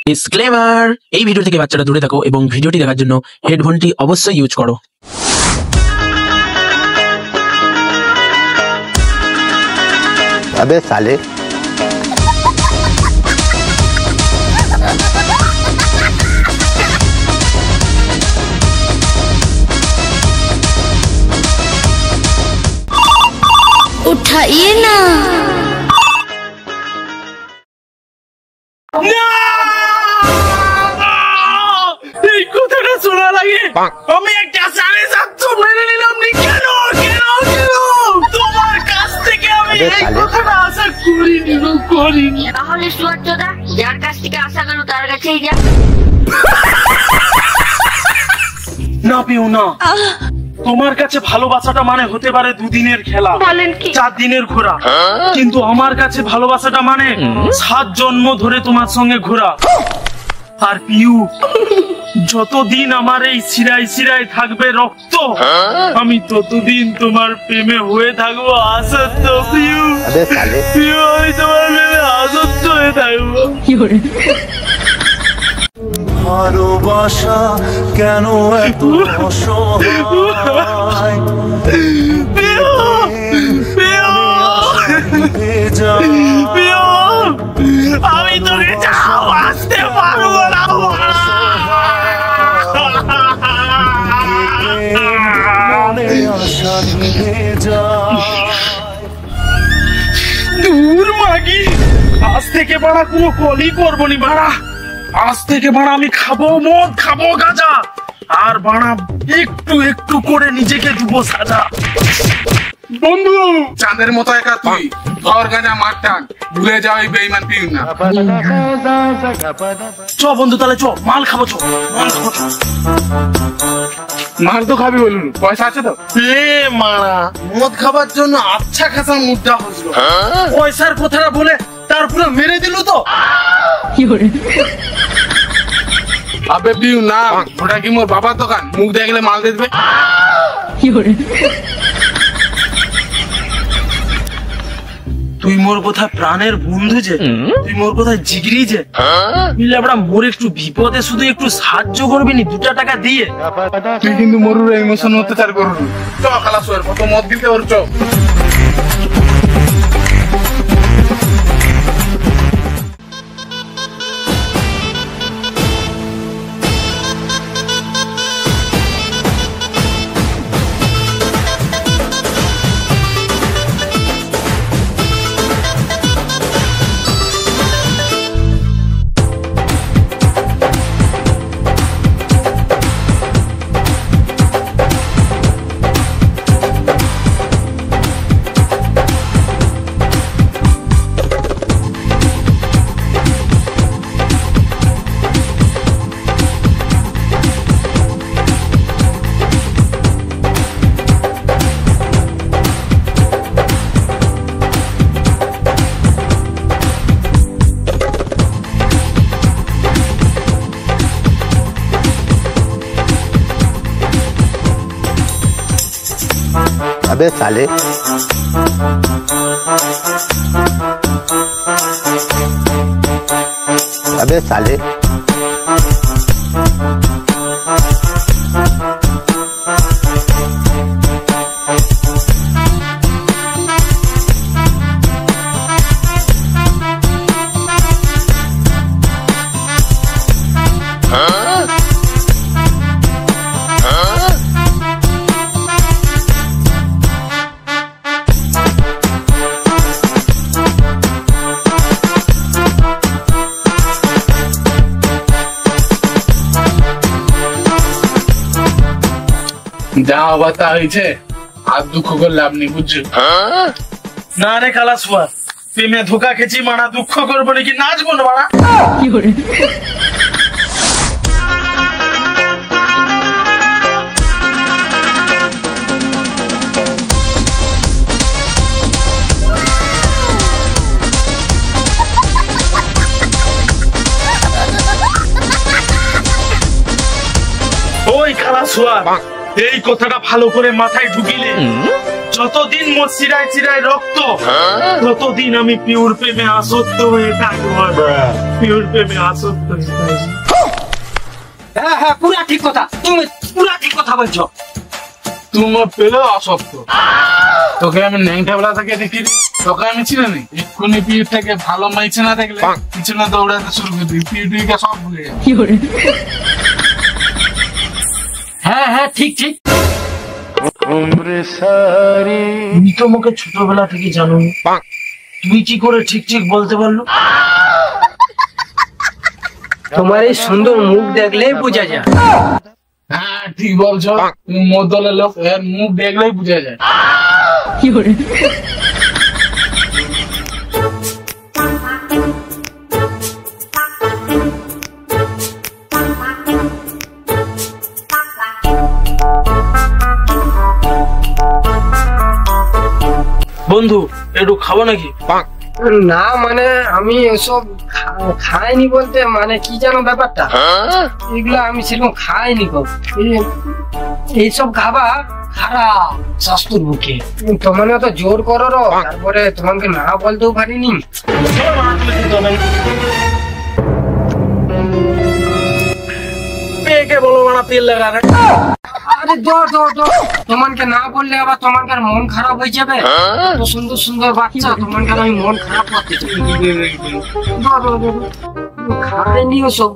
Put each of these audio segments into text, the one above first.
Disclaimer, এই video থেকে বাচ্চারা দূরে থাকো এবং ভিডিওটি দেখার জন্য হেডফোনটি অবশ্যই ইউজ করো। अबे साले उठाइए ना। এই কথাটা শোনা লাগে আমি একটা 7.5 মেনে নিলাম নি। কেন কেন কেন তোমার কাছ থেকে আমি এই কথাটা আশা করিনি। তাহলে সুয়াচ্চদা যার কাছ থেকে আশা করো তার কাছেই যা। না পিও না, তোমার কাছে ভালোবাসাটা মানে হতে পারে দুদিনের খেলা, 4 দিনের ঘোরা, কিন্তু আমার কাছে ভালোবাসাটা মানে 7 জন্ম ধরে তোমার সঙ্গে ঘোরা। আর পিউ, যতদিন আমার এই শিরায় শিরায় থাকবে রক্ত, আমি ততদিন তোমার প্রেমে হয়ে থাকবো আসক্ত। পিউ পিউ, আমি তোমার প্রেমে আসক্ত হয়ে থাকবো। ভালোবাসা কেন এত অসহায়, পিউ পিউ পিউ, আমি তোকে যাও আসতে পারবো না। মনে আশা নিভে যায়। দূর মাগি, আজ থেকে বাড়া কোনো কলই করবো নি বাড়া। আজ থেকে বাড়া আমি খাবো মদ, খাবো গাঁজা, আর বাড়া একটু একটু করে নিজেকে দেবো সাজা। বন্ধু চাঁদের মতো একা তুই, ঘর গাঁজা মারটান, ভুলে যাও এই বেঈমান পিউ না। চ বন্ধু, তাহলে চ মাল খাবো, চ মাল খাবো চ। মার তো খাবি বলুন, পয়সা আছে তো? এ মারা, মদ খাবার জন্য আচ্ছা খাসা মুদ্রা হয়েছিল, পয়সার কথাটা বলে তারপরে মেরে দিল তো। আবে পিউ না, ওটা কি মোর বাবার দোকান? মুখ দেখলে মাল দেবে। তুই মোর কোথায় প্রাণের বন্ধু যে, তুই মোর কোথায় জিগরি যে, মিলে আমরা মোর একটু বিপদে শুধু একটু সাহায্য করবি নি 2 টাকা দিয়ে। তুই কিন্তু মরুর ইমোশন অত্যাচার করবি। চ খালাস, ওর কত মদ দিতে ওর চ। अबे साले अबे साले যা হবার তা হয়েছে, আর দুঃখ করে লাভ নেই, বুঝছো? না রে খালাস, প্রেমে ধোকা খেছি মারা, দুঃখ করবো নাকি নাচবো না মারা। ওই খালাস, এই কথাটা ভালো করে মাথায় ঢুকিলে যতদিন মোর চিরায় চিরায় রক্ত ততদিন আমি পিওর প্রেমে আসক্ত হয়ে থাকবো। পিওর প্রেমে আসক্ত হয়ে থাকবো। হ্যাঁ হ্যাঁ, পুরা ঠিক কথা, তুমি পুরা ঠিক কথা বলছো। তুমি পেলে অসত্য। তোকে আমি ন্যাংটা বেলা থেকে দেখি, তোকে আমি চিনি নি। এক্ষুনি পিঠ থেকে ভালো মাইছে না দেখলে পিছনে দৌড়াতে শুরু করে দিই, পিঠে সব ভুলে যাবে। হ্যাঁ হ্যাঁ, ঠিক ঠিক। তুমি তো আমাকে ছোটবেলা থেকে জানো, তুই কি করে ঠিক ঠিক বলতে পারলো? তোমার এই সুন্দর মুখ দেখলেই বোঝা যায়। হ্যাঁ ঠিক বলছো, তুমি মোর দলের লোক, এর মুখ দেখলেই বুঝা যায়। বন্ধু একটু খাবো নাকি? না মানে আমি এসব খাইনি বলতে, মানে কি জানো ব্যাপারটা, এগুলো আমি সেরকম খাইনি গো। এইসব খাবার খারাপ স্বাস্থ্যের বুকে। তোমার তো জোর করো, তারপরে তোমাকে না বলতেও পারিনি। পেকে বলো মানা তেল লাগা। আরে তোমাকে না বললে আবার তোমার মন খারাপ হয়ে যাবে। এত সুন্দর সুন্দর বাচ্চা, তোমাকে আমি মন খারাপ করতে চাই। খাইনি ওসব।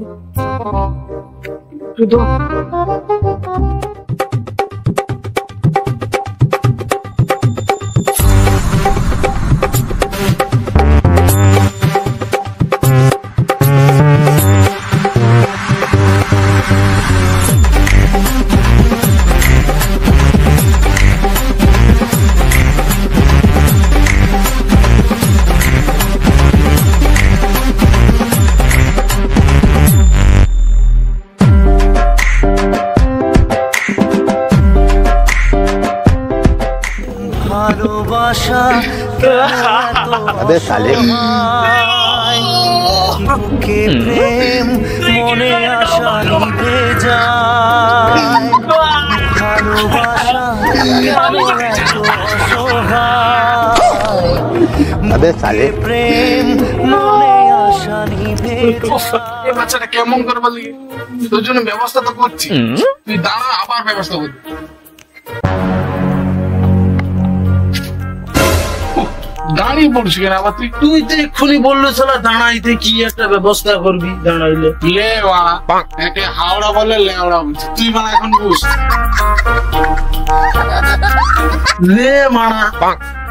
ভালোবাসা अबे साले বুকে প্রেম মনে আশা নিভে যায়। ভালোবাসা কেন এত অসহায়, अबे साले প্রেম মনে আশা নিভে এই বাচ্চাটা কেমন করে বলি, তোর জন্য ব্যবস্থা তো করছি, তুই দাঁড়া আবার ব্যবস্থা করবি। দাঁড়িয়ে পড়ছি কেন আবার তুই? তুই তো এক্ষুনি বললো চলা দাঁড়াইতে, কি একটা ব্যবস্থা করবি দাঁড়াইলে? লে বাড়া, একে হাওড়া বলে লেওড়া বলছি, তুই মানে এখন বুঝ। লে মানা,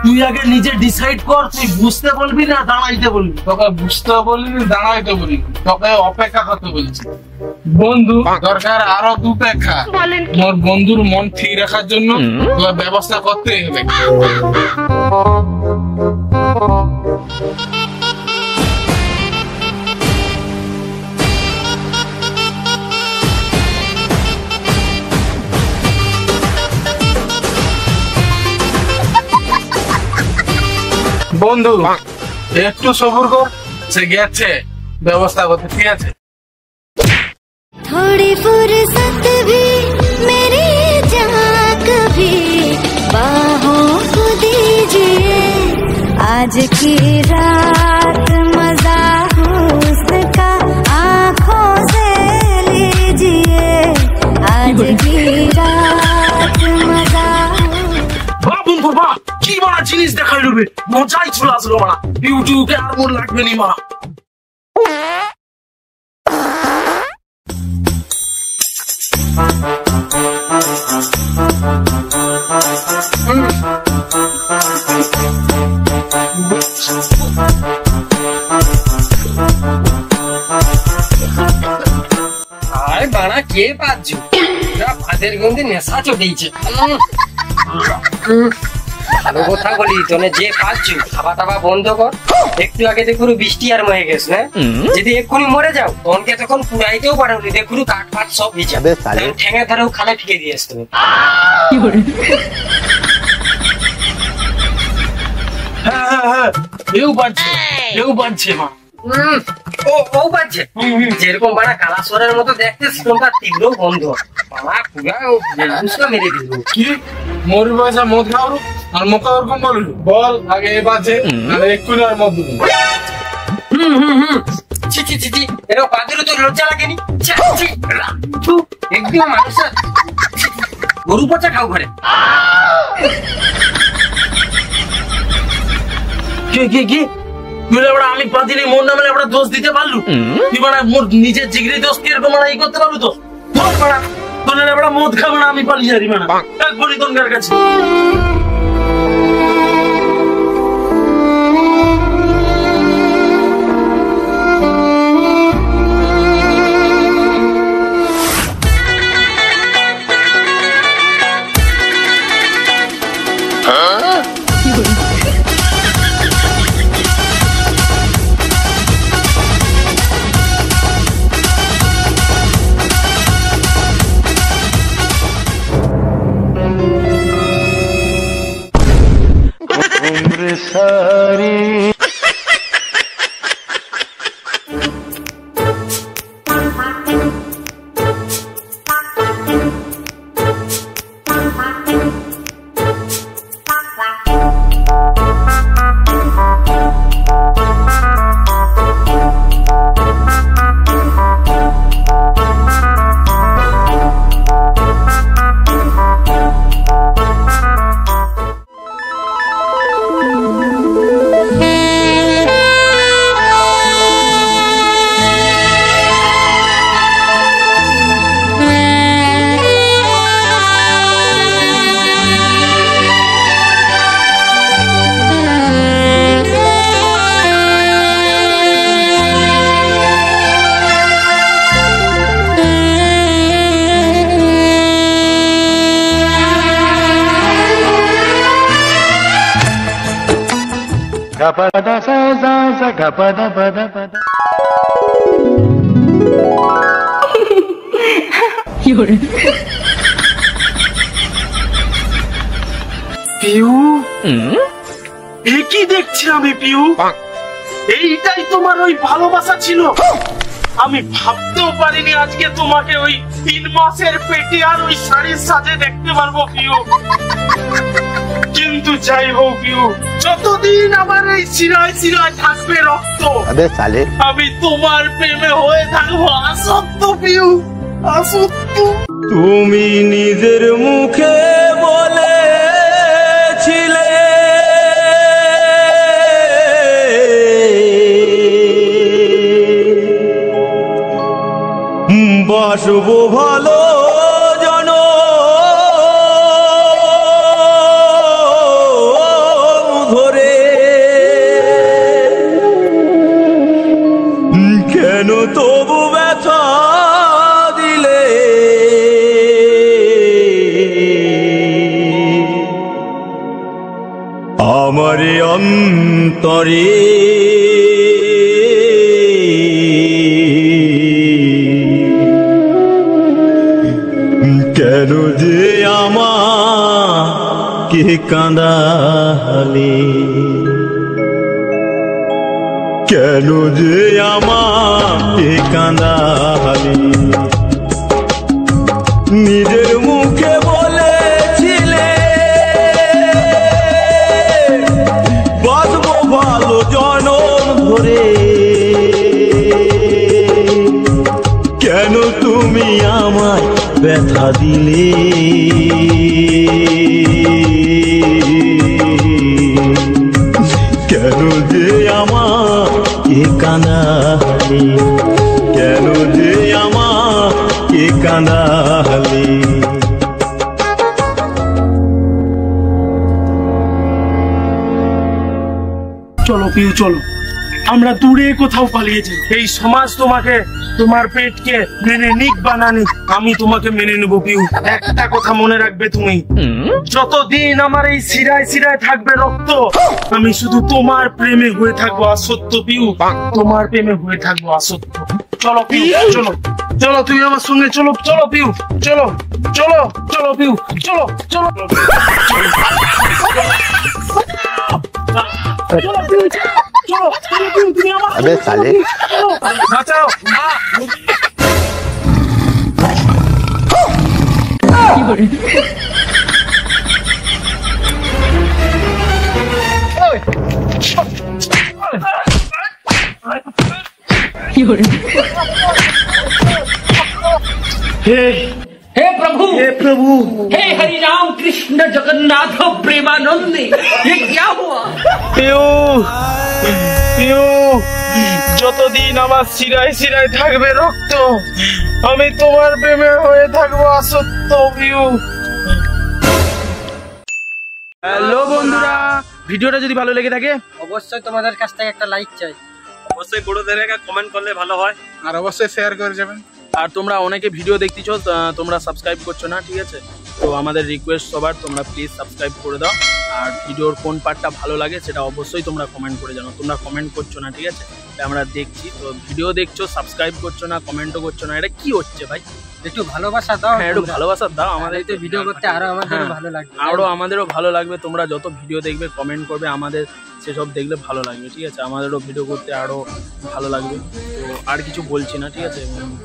তুই আগে নিজে ডিসাইড কর, তুই বুঝতে বলবি না দাঁড়াইতে বলবি? তোকে বুঝতে বলিনি, দাঁড়াইতে বলি, তোকে অপেক্ষা করতে বলছি। বন্ধু দরকার আরো দুপেক্ষা, মোর বন্ধুর মন ঠিক রাখার জন্য তোকে ব্যবস্থা করতেই হবে। বন্ধু একটু সবুর কর, সে গেছে ব্যবস্থা করতে, ঠিক আছে? थोड़ी फुर्सत भी मेरी जहाँ कभी बाहों को दीजिए, आज की रात मजा हुस्न का आँखों से लीजिए, आज की रात मजा। বাহ বন্ধু বাহ, কি মানা জিনিস দেখাই দেবে, মজাই চলে আসলো মানা। ইউটিউবে আর মোর লাগবে নি মানা। আরে বাড়া কে পাচ্ছ, ভাতের গন্ধে নেশা চটেছে। ভালো কথা বলি, তোনে যে পাচ্ছ খাওয়া দাওয়া বন্ধ কর। একটু আগে দেখুন বৃষ্টি আর হয়ে গেছে, না যদি এক্ষুনি মরে যাও তনকে তখন পুরাইতেও পারো নি। দেখুন কাঠ ফাট সব ভিজা, अबे साले ঠেঙে ধারেও খালে ফিকে দিয়ে আসতে হবে। হ্যাঁ হ্যাঁ হ্যাঁ, কেউ বাজছে, কেউ বাজছে মা। ও পাচ্ছে যেরকম বাড়া কালাসরের মতো দেখতে, সেরকম তার তীব্র গন্ধ। বাবা পুরা মেরে দিল। কি মোর পয়সা মদ খাওয়ার আর মোকা ওরকম বলবি বল আগে এ বাজে আর এক্ষুনি আর মদ দিবি ছি ছি ছি ছি এরা বাজারে তো লজ্জা লাগেনি ছি ছি তু একদম মানুষ গরু পচা খাও ঘরে কি তুই বড় আমি পাদিনি মোর নামে বড় দোষ দিতে পারলু তুই বড় মোর নিজের জিগরি দোষ কি এরকম এই করতে পারলু তো তোর বড় তোর বড় মদ খাবো না আমি পালিয়ে যাই মানে এক বলি তোর কাছে পিউ কি দেখছি আমি পিউ এইটাই তোমার ওই ভালোবাসা ছিল আমি ভাবতেও পারিনি আজকে তোমাকে ওই 3 মাসের পেটে আর ওই শাড়ির সাজে দেখতে পারবো পিউ কিন্তু যাই হোক পিউ যতদিন আমার এই শিরায় শিরায় থাকবে রক্ত আমি তোমার প্রেমে হয়ে থাকবো আসক্ত পিউ আসক্ত তুমি নিজের মুখে বলেছিলে বাসবো ভালো ধরে কেন তবু ব্যথা দিলে আমার অন্তরে কেন যে আমাকে কাঁদালে কেন যে আমাকে কাঁদালে নিজের মুখে বলেছিলে বাঁচবো ভালো জনম ধরে কেন তুমি আমায় ব্যথা দিলে কেন যে আমাকে কাঁদালে কেন যে আমাকে কাঁদালে চলো পিউ চলো আমরা দূরে কোথাও পালিয়ে যাই এই সমাজ তোমাকে তোমার পেটকে মেনে নিক বা না নিক আমি তোমাকে মেনে নেব পিউ একটা কথা মনে রাখবে তুমি যতদিন আমার এই শিরায় শিরায় থাকবে রক্ত আমি শুধু তোমার প্রেমে হয়ে থাকবো আসক্ত পিউ তোমার প্রেমে হয়ে থাকবো আসক্ত চলো পিউ চলো চলো তুই আমার সঙ্গে চলো চলো পিউ চলো চলো চলো পিউ চলো চলো চলো পিউ চলো পিউ তুমি আমার अबे साले বাঁচাও हे हे प्रभु, हे प्रभु, हे हरि राम कृष्ण जगन्नाथ प्रेमानंद, ये क्या हुआ? পিউ পিউ যতদিন আমার শিরায় শিরায় থাকবে রক্ত, আমি তোমার প্রেমে হয়ে থাকবো আসক্ত। পিউ। হ্যালো বন্ধুরা, ভিডিওটা যদি ভালো লেগে থাকে অবশ্যই তোমাদের কাছ থেকে একটা লাইক চাই, অবশ্যই বড়দের একটা কমেন্ট করলে ভালো হয়, আর অবশ্যই শেয়ার করে যাবেন। আর তোমরা অনেকে ভিডিও দেখতেছো, তোমরা সাবস্ক্রাইব করছো না, ঠিক আছে? তো আমাদের রিকোয়েস্ট সবার, তোমরা প্লিজ সাবস্ক্রাইব করে দাও। আর ভিডিওর কোন পার্টটা ভালো লাগে সেটা অবশ্যই তোমরা কমেন্ট করে জানো। তোমরা কমেন্ট করছো না, ঠিক আছে? আমরা দেখছি তো, ভিডিও দেখছো, সাবস্ক্রাইব করছো না, কমেন্টও করছো না, এটা কি হচ্ছে ভাই? একটু ভালোবাসা দাও। হ্যাঁ, একটু ভালোবাসা দাও, আমাদের তো ভিডিও করতে আরো আমাদের ভালো লাগবে, আরো আমাদেরও ভালো লাগবে। তোমরা যত ভিডিও দেখবে, কমেন্ট করবে, আমাদের সেসব দেখলে ভালো লাগবে, ঠিক আছে? আমাদেরও ভিডিও করতে আরো ভালো লাগবে। তো আর কিছু বলছি না, ঠিক আছে?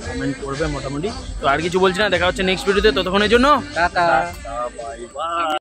কমেন্ট করবে মোটামুটি। তো আর কিছু বলছি না, দেখা হচ্ছে নেক্সট ভিডিওতে, ততক্ষণের জন্য টাটা। Bye bye.